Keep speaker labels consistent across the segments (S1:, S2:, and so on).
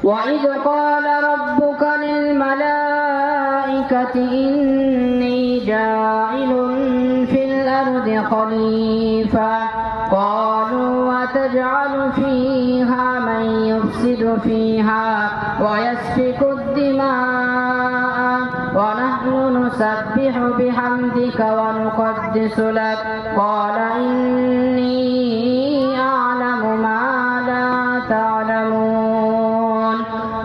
S1: وإذ قال ربك للملائكة إني جاعل في الأرض خليفة قالوا وتجعل فيها من يفسد فيها ويسفك الدماء ونحن نسبح بحمدك ونقدس لك قال إني أعلم ما لا تعلمون.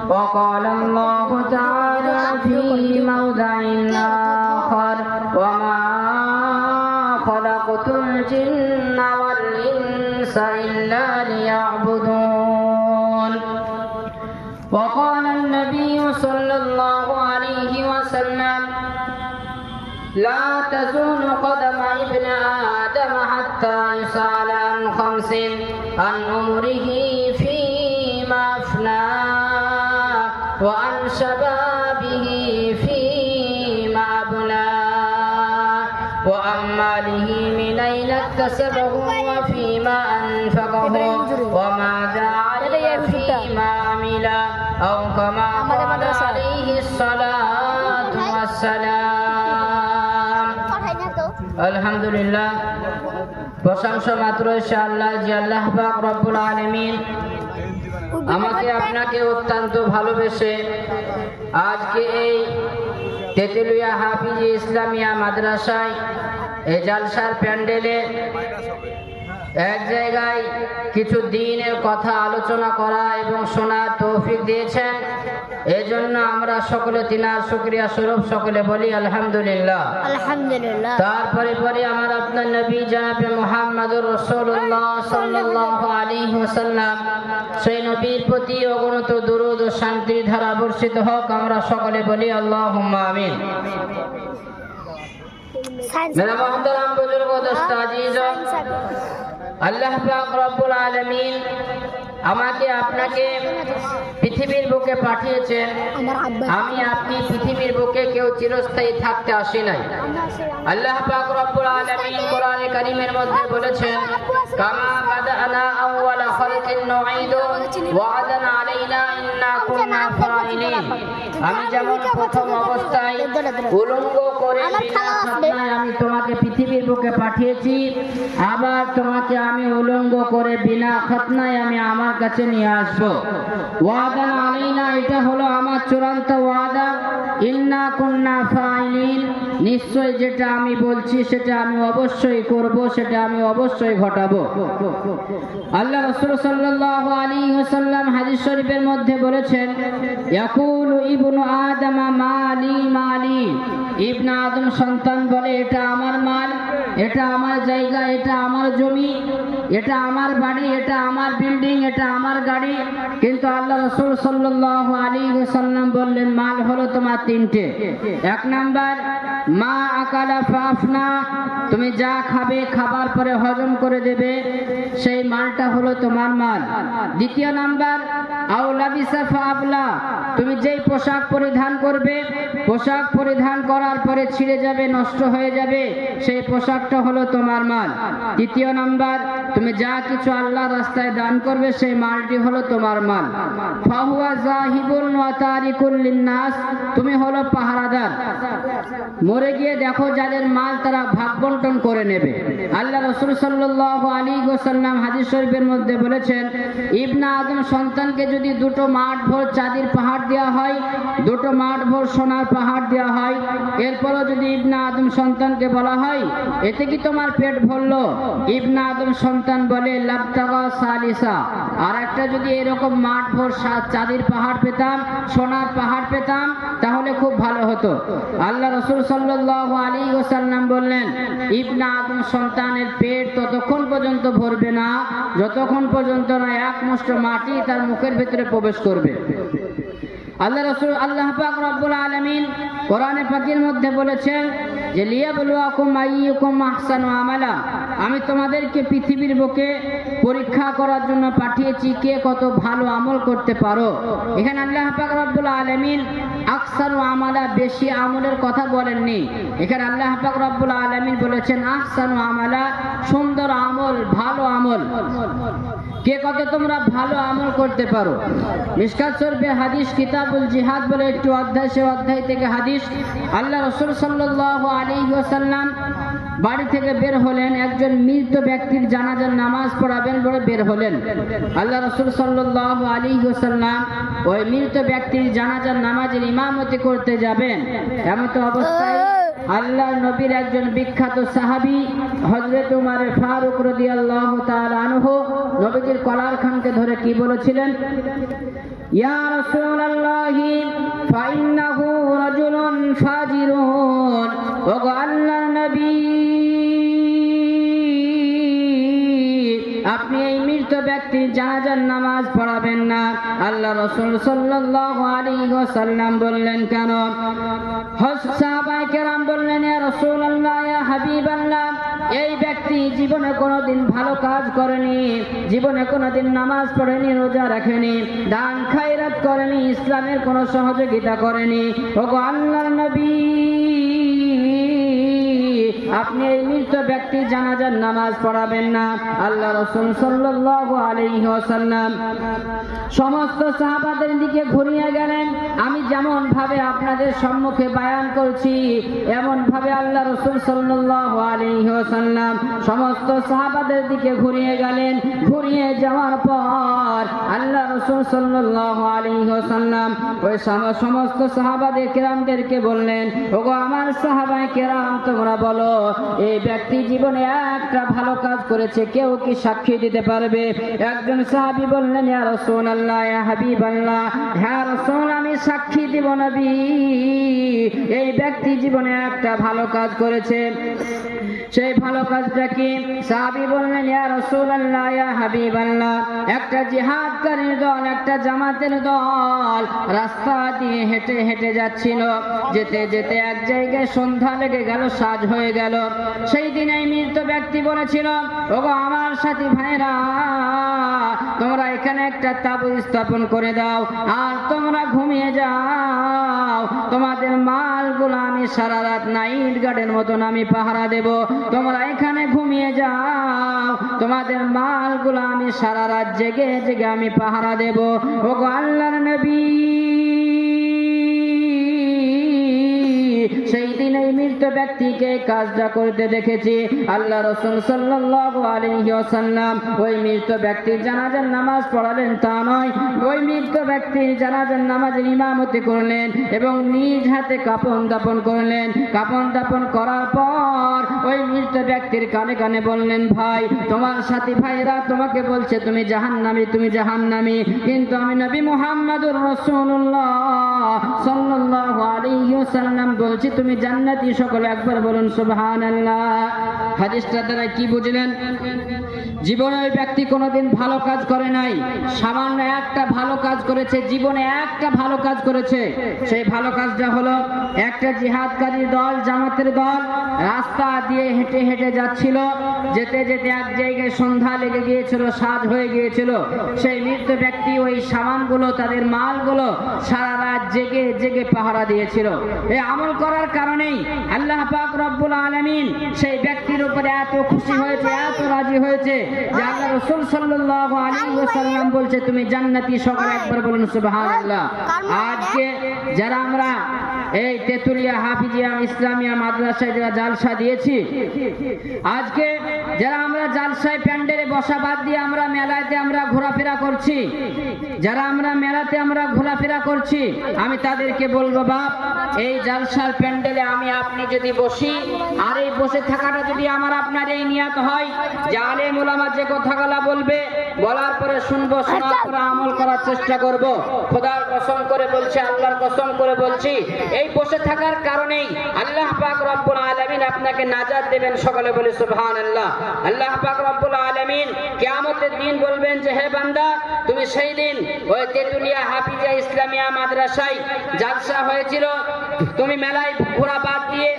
S1: وقال الله تعالى في موضع آخر وما خلقت الجن والإنس إلا ليعبدون. وقال النبي صلى الله عليه وسلم لا تزول قدم ابن آدم حتى يسأل عن خمس عن عمره فيما أفناه وعن شبابه فيما أبلاه وعن ماله من أين اكتسبه وفيما أنفقه وماذا عمل فيما عمل أو كما قال عليه الصلاة والسلام. আলহামদুলিল্লাহ, প্রশংসা মাত্র সে আল্লাহ যে আল্লাহ পাক রব্বুল আলামিন আমাকে আপনাকে অত্যন্ত ভালোবেসে আজকে এই তেতুলিয়া হাফিজি ইসলামিয়া মাদ্রাসায় এই জালসার প্যান্ডেলে এক জায়গায় কিছু দিনের কথা আলোচনা করা এবং শোনার তৌফিক দিয়েছেন। এজন্য আমরা সকলে তিনার শুকরিয়া স্বরূপ সকলে বলি আলহামদুলিল্লাহ। আলহামদুলিল্লাহ। তারপরে পরে আমার আপনার নবী জনাবে মুহাম্মদুর রাসূলুল্লাহ সাল্লাল্লাহু আলাইহি ওয়াসাল্লাম সেই নবীর প্রতি অগণিত দুরূদ ও শান্তির ধারা বর্ষিত হোক। আমরা সকলে বলি আল্লাহুম্মা আমিন। মেরা মুহতারাম বুজুর্গ দোস্ত আজিজ, আল্লাহ পাক রব্বুল আলামিন আমাকে আপনাকে পৃথিবীর বুকে পাঠিয়েছেন। আমি আপনি পৃথিবীর বুকে কেউ চিরস্থায়ী থাকতে আসি নাই। আল্লাহ পাক রব্বুল আলামিন কোরআনে কারীমের মধ্যে বলেছেন কামা বাদানা আউওয়ালা খালকিন নুঈদু ওয়া'দান আলাইনা ইন্না কুন্না ফাইলিন। আমি যেমন প্রথম অবস্থায় উলঙ্গ করে বিনা খতনায় আমি তোমাকে পৃথিবীর বুকে পাঠিয়েছি, আবার তোমাকে আমি উলঙ্গ করে বিনা খতনায় আমি আমার কাছে নিয়ে আসবো। ওয়াদা আলাইনা, এটা হলো আমার চূড়ান্ত ওয়াদা। ইন্না কুন্না ফাইলিন, নিশ্চয় যেটা আমি বলছি সেটা আমি অবশ্যই করব, সেটা আমি অবশ্যই ঘটাবো। আল্লাহ রাসূল সাল্লাল্লাহু আলাইহি ওয়াসাল্লাম হাদিস শরীফের মধ্যে বলেছেন ইয়াকুলু ইবনু আদম মালি মালি। ইবনে আদম সন্তান বলে এটা আমার মাল, এটা আমার জায়গা, এটা আমার জমি, এটা আমার বাড়ি, এটা আমার বিল্ডিং, এটা আমার গাড়ি। কিন্তু আল্লাহ রাসূল সাল্লাল্লাহু আলাইহি ওয়াসাল্লাম বললেন মাল হলো তোমার তিনটে। এক নাম্বার মা আকালা ফাফনা, তুমি যা খাবে খাবার পরে হজম করে দেবে, সেই মালটা হলো তোমার মাল। দ্বিতীয় নাম্বার আও লাবিসা ফাবলা, তুমি যেই পোশাক পরিধান করবে, পোশাক পরিধান করার পরে ছিঁড়ে যাবে, নষ্ট হয়ে যাবে, সেই পোশাকটা হলো তোমার মাল। তৃতীয় নাম্বার তুমি যা কিছু আল্লাহর রাস্তায় দান করবে সেই মালটি হলো তোমার মাল। ফাহুয়া জাহিবুন ওয়া তারিকুল লিন্নাস, তুমি হলো পাহারাদার। মরে গিয়ে দেখো যাদের মাল তারা ভাগ বন্টন করে নেবে। আল্লাহ রাসূল সাল্লাল্লাহু আলাইহি ওয়াসাল্লাম হাদিস শরীফের মধ্যে বলেছেন ইবনে আদম সন্তানকে যদি দুটো মাঠ ভর চাঁদির পাহাড় দেওয়া হয়, দুটো মাঠ ভর সোনার পাহাড় দেওয়া হয়, এরপরও যদি ইবনে আদম সন্তানকে বলা হয় এতে কি তোমার পেট ভরলো, ইবনে আদম সন্তান বলে লাবতাগা সালিসা, আর একটা যদি এরকম মাঠ ভর চাঁদির পাহাড় পেতাম, সোনার পাহাড় পেতাম, তাহলে খুব ভালো হতো। আল্লাহ রাসূল সাল্লাল্লাহু আলাইহি ওয়াসাল্লাম বললেন ইবনে আদম সন্তানের পেট ততক্ষণ পর্যন্ত ভরবে না যতক্ষণ পর্যন্ত না এক মুষ্ঠ মাটি তার মুখের ভিতরে প্রবেশ করবে। আল্লাহ রাসূল আল্লাহ পাক রব্বুল আলামিন কোরআনে পাকের মধ্যে বলেছেন যে লিয়াবলুয়াকুম আইয়ুকুম আহসানু আমালা, আমি তোমাদেরকে পৃথিবীর বুকে পরীক্ষা করার জন্য পাঠিয়েছি কে কত ভালো আমল করতে পারো। এখানে আল্লাহ পাক রব্বুল আলামিন আকসারু আমালা, বেশি আমলের কথা বলেননি। এখানে আল্লাহ পাক রব্বুল আলামিন বলেছেন আহসানু আমালা, সুন্দর আমল, ভালো আমল। কে কত তোমরা ভালো আমল করতে পারো। মিশকাত শরীফে হাদিস কিতাবুল জিহাদ বলে একটি অধ্যায়, সে অধ্যায় থেকে হাদিস, আল্লাহ রাসূল সাল্লাল্লাহু আলাইহি ওয়াসাল্লাম বাড়ি থেকে বের হলেন, একজন মৃত ব্যক্তির জানাজার নামাজ পড়াবেন বলে বের হলেন। আল্লাহ রাসূল সাল্লাল্লাহু আলাইহি ওয়াসাল্লাম ওই মৃত ব্যক্তির জানাজার নামাজের ইমামতি করতে যাবেন। এমন অবস্থায় আল্লাহর নবীর একজন বিখ্যাত সাহাবী হযরত উমর ফারুক রাদিয়াল্লাহু তাআলা আনহু নবীজির কলার খানকে ধরে কি বলেছিলেন, ইয়া রাসূলুল্লাহি ফাইন্নাহু রাজুলুন ফাজিরুন, ওগো আল্লাহর নবী আপনি এই মৃত ব্যক্তির জানাজার নামাজ পড়াবেন না। আল্লাহ রাসূল সাল্লাল্লাহু আলাইহি ওয়াসাল্লাম বললেন, কেন? সাহাবায়ে কেরাম বললেন, ইয়া রাসূলুল্লাহ, ইয়া হাবিবাল্লাহ, এই ব্যক্তি জীবনে কোনোদিন ভালো কাজ করেনি, জীবনে কোনোদিন নামাজ পড়েনি, রোজা রাখেনি, দান খায়রাত করেনি, ইসলামের কোনো সহযোগিতা করেনি। ওগো আল্লাহর নবী আপনি এই মৃত ব্যক্তির জানাজার নামাজ পড়াবেন না। আল্লাহ রাসূল সাল্লাল্লাহু আলাইহি ওয়াসাল্লাম সমস্ত সাহাবাদের দিকে ঘুরিয়ে গেলেন। আমি যেমন ভাবে আপনাদের সম্মুখে বয়ান করছি, এমন ভাবে আল্লাহ রাসূল সাল্লাল্লাহু আলাইহি ওয়াসাল্লাম সমস্ত সাহাবাদের দিকে ঘুরিয়ে গেলেন। ঘুরিয়ে যাওয়ার পর আল্লাহ রাসূল সাল্লাল্লাহু আলাইহি ওয়াসাল্লাম ওই সমস্ত সাহাবাদের কেরামদেরকে বললেন, ওগো আমার সাহাবায়ে কেরাম, তোমরা বলো এই ব্যক্তি জীবনে একটা ভালো কাজ করেছে, কেউ কি সাক্ষী দিতে পারবে? একজন সাহাবী বললেন, ইয়া রাসূলুল্লাহ, ইয়া হাবিবাল্লাহ, হ্যাঁ রাসূল, আমি সাক্ষী দিব নবী, এই ব্যক্তি জীবনে একটা ভালো কাজ করেছে। সেই ভালো কাজটা কি? সাহাবী বললেন, ইয়া রাসূলুল্লাহ, ইয়া হাবিবাল্লাহ, একটা জিহাদকারীর দল, একটা জামাতের দল রাস্তা দিয়ে হেঁটে হেঁটে যাচ্ছিল। যেতে যেতে এক জায়গায় সন্ধ্যা লেগে গেল, সাজ হয়ে গেল। সেই দিন এই মৃত ব্যক্তি বলেছিল, ওগো আমার সাথী ভাইরা, তোমরা এখানে একটা তাবু স্থাপন করে দাও আর তোমরা ঘুমিয়ে যাও। তোমাদের মালগুলো আমি সারা রাত নাইট গার্ডের মতন আমি পাহারা দেব, তোমরা এখানে ঘুমিয়ে যাও। তোমাদের মালগুলো আমি সারা রাত জেগে জেগে আমি পাহারা দেব। ওগো আল্লাহর নবী সেই দিন এই মৃত ব্যক্তিকে কাজটা করতে দেখেছি। আল্লাহ রাসূল সাল্লাল্লাহু আলাইহি ওয়াসাল্লাম ওই মৃত ব্যক্তির জানাজার নামাজ পড়ালেন তা নয়, ওই মৃত ব্যক্তির জানাজার নামাজের ইমামতি করলেন এবং নিজ হাতে কাফন দাফন করলেন। কাফন দাফন করার পর ওই মৃত ব্যক্তির কানে কানে বললেন, ভাই, তোমার সাথী ভাইরা তোমাকে বলছে তুমি জাহান্নামী, তুমি জাহান্নামী, কিন্তু আমি নবী মুহাম্মদুর রাসূলুল্লাহ সাল্লাল্লাহু আলাইহি ওয়াসাল্লাম বলছি তুমি জান্নাতি। সকলে একবার বলুন সুবহানাল্লাহ। হাদিসটা দ্বারা কি বুঝলেন? জীবনে ওই ব্যক্তি কোনোদিন ভালো কাজ করে নাই, সামান্য একটা ভালো কাজ করেছে, জীবনে একটা ভালো কাজ করেছে। সেই ভালো কাজটা হলো একটা জিহাদকারী দল, জামাতের দল রাস্তা দিয়ে হেঁটে হেঁটে যাচ্ছিল। যেতে যেতে এক জায়গায় সন্ধ্যা লেগে গিয়েছিল, সাজ হয়ে গিয়েছিল। সেই মৃত ব্যক্তি ওই সামানগুলো, তাদের মালগুলো সারা রাত জেগে জেগে পাহারা দিয়েছিল। এই আমল করার কারণেই আল্লাহ পাক রব্বুল আলামিন সেই ব্যক্তির উপরে এত খুশি হয়েছে, এত রাজি হয়েছে যে আল্লাহ রাসূল সাল্লাল্লাহু আলাইহি ওয়াসাল্লাম বলছে তুমি জান্নাতি। সকলে একবার বলুন সুবহানাল্লাহ। আজকে যারা আমরা এই তেতুলিয়া হাফিজিয়া ইসলামিয়া মাদ্রাসায় যারা জালসা দিয়েছি, আজকে যারা আমরা জালসায় প্যান্ডেলে বসা বাদ দিয়ে আমরা মেলাতে আমরা ঘোরাফেরা করছি, যারা আমরা মেলাতে আমরা ঘোরাফেরা করছি, আমি তাদেরকে বলবো, বাপ, এই জালসার প্যান্ডেলে আমি আপনি যদি বসি আর এই বসে থাকাটা যদি আমার আপনার এই নিয়ত হয় যে আলেম ওলামা যে কথাগুলো বলবে, বলার পরে শুনবো, শোনার পরে আমল করার চেষ্টা করব, খোদার কসম করে বলছি, আল্লাহর কসম করে বলছি, এই বসে থাকার কারণেই আল্লাহ পাক রব্বুল আলামিন আপনাকে নাজাত দেবেন। সকলে বলি সুবহানাল্লাহ। আল্লাহ পাক রব্বুল আলামিন কিয়ামতের দিন বলবেন যে হে বান্দা, তুমি সেই দিন ওই তেতুলিয়া হাফিজিয়া ইসলামিয়া মাদ্রাসায় জালসা হয়েছিল, তুমি মেলায় ঘোরা বাদ দিয়ে